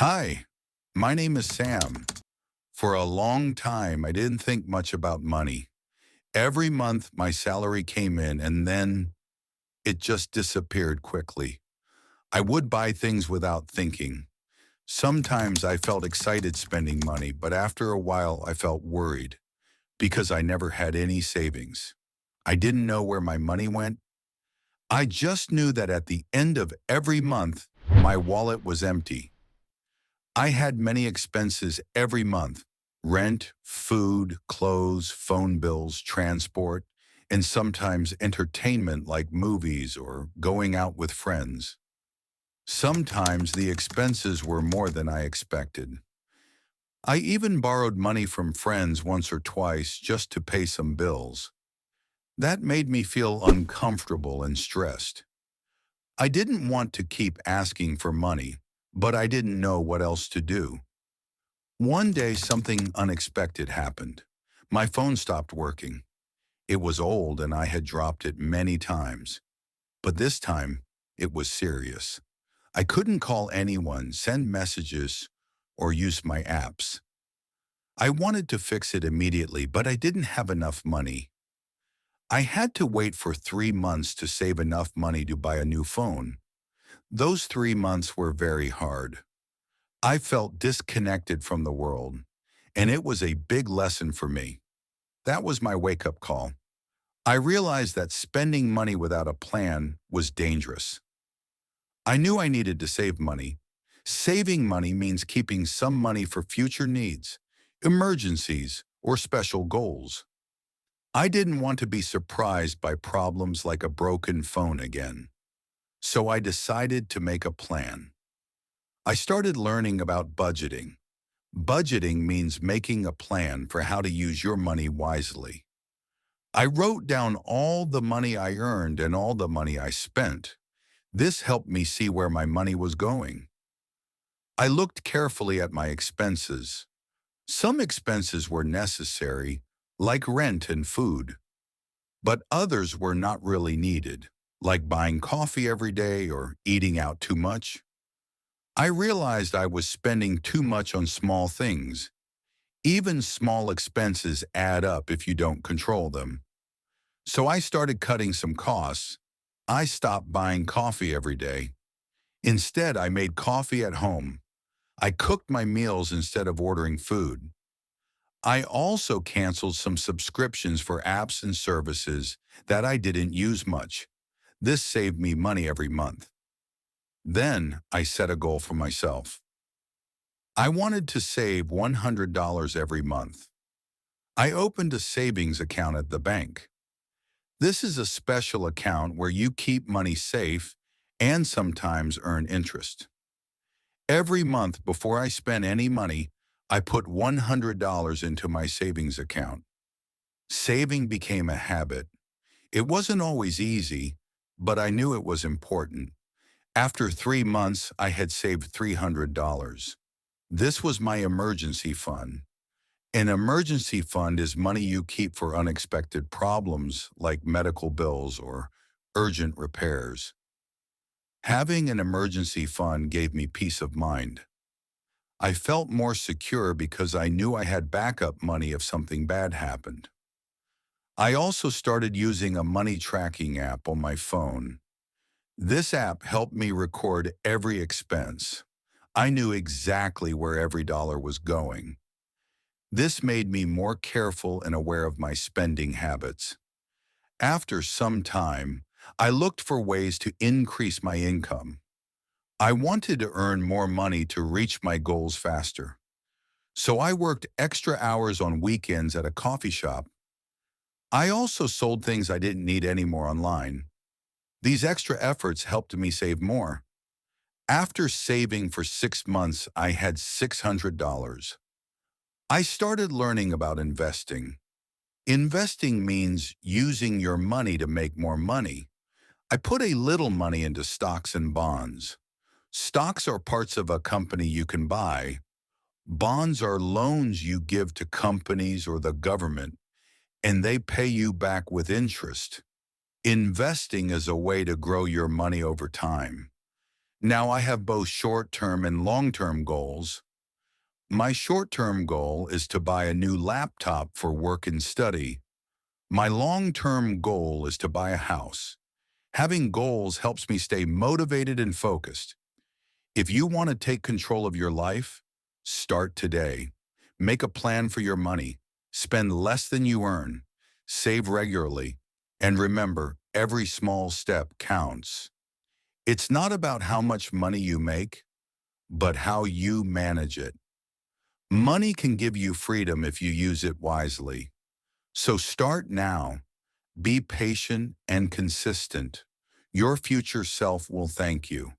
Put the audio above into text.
Hi, my name is Sam. For a long time, I didn't think much about money. Every month, my salary came in and then it just disappeared quickly. I would buy things without thinking. Sometimes I felt excited spending money, but after a while, I felt worried because I never had any savings. I didn't know where my money went. I just knew that at the end of every month, my wallet was empty. I had many expenses every month: rent, food, clothes, phone bills, transport, and sometimes entertainment like movies or going out with friends. Sometimes the expenses were more than I expected. I even borrowed money from friends once or twice just to pay some bills. That made me feel uncomfortable and stressed. I didn't want to keep asking for money, but I didn't know what else to do. One day, something unexpected happened. My phone stopped working. It was old and I had dropped it many times. But this time, it was serious. I couldn't call anyone, send messages, or use my apps. I wanted to fix it immediately, but I didn't have enough money. I had to wait for 3 months to save enough money to buy a new phone. Those 3 months were very hard. I felt disconnected from the world, and it was a big lesson for me. That was my wake-up call. I realized that spending money without a plan was dangerous. I knew I needed to save money. Saving money means keeping some money for future needs, emergencies, or special goals. I didn't want to be surprised by problems like a broken phone again. So I decided to make a plan. I started learning about budgeting. Budgeting means making a plan for how to use your money wisely. I wrote down all the money I earned and all the money I spent. This helped me see where my money was going. I looked carefully at my expenses. Some expenses were necessary, like rent and food, but others were not really needed, like buying coffee every day or eating out too much. I realized I was spending too much on small things. Even small expenses add up if you don't control them. So I started cutting some costs. I stopped buying coffee every day. Instead, I made coffee at home. I cooked my meals instead of ordering food. I also canceled some subscriptions for apps and services that I didn't use much. This saved me money every month. Then I set a goal for myself. I wanted to save $100 every month. I opened a savings account at the bank. This is a special account where you keep money safe and sometimes earn interest. Every month before I spend any money, I put $100 into my savings account. Saving became a habit. It wasn't always easy, but I knew it was important. After 3 months, I had saved $300. This was my emergency fund. An emergency fund is money you keep for unexpected problems like medical bills or urgent repairs. Having an emergency fund gave me peace of mind. I felt more secure because I knew I had backup money if something bad happened. I also started using a money tracking app on my phone. This app helped me record every expense. I knew exactly where every dollar was going. This made me more careful and aware of my spending habits. After some time, I looked for ways to increase my income. I wanted to earn more money to reach my goals faster. So I worked extra hours on weekends at a coffee shop. I also sold things I didn't need anymore online. These extra efforts helped me save more. After saving for 6 months, I had $600. I started learning about investing. Investing means using your money to make more money. I put a little money into stocks and bonds. Stocks are parts of a company you can buy. Bonds are loans you give to companies or the government, and they pay you back with interest. Investing is a way to grow your money over time. Now I have both short-term and long-term goals. My short-term goal is to buy a new laptop for work and study. My long-term goal is to buy a house. Having goals helps me stay motivated and focused. If you want to take control of your life, start today. Make a plan for your money. Spend less than you earn. Save regularly. And remember, every small step counts. It's not about how much money you make, but how you manage it. Money can give you freedom if you use it wisely. So start now. Be patient and consistent. Your future self will thank you.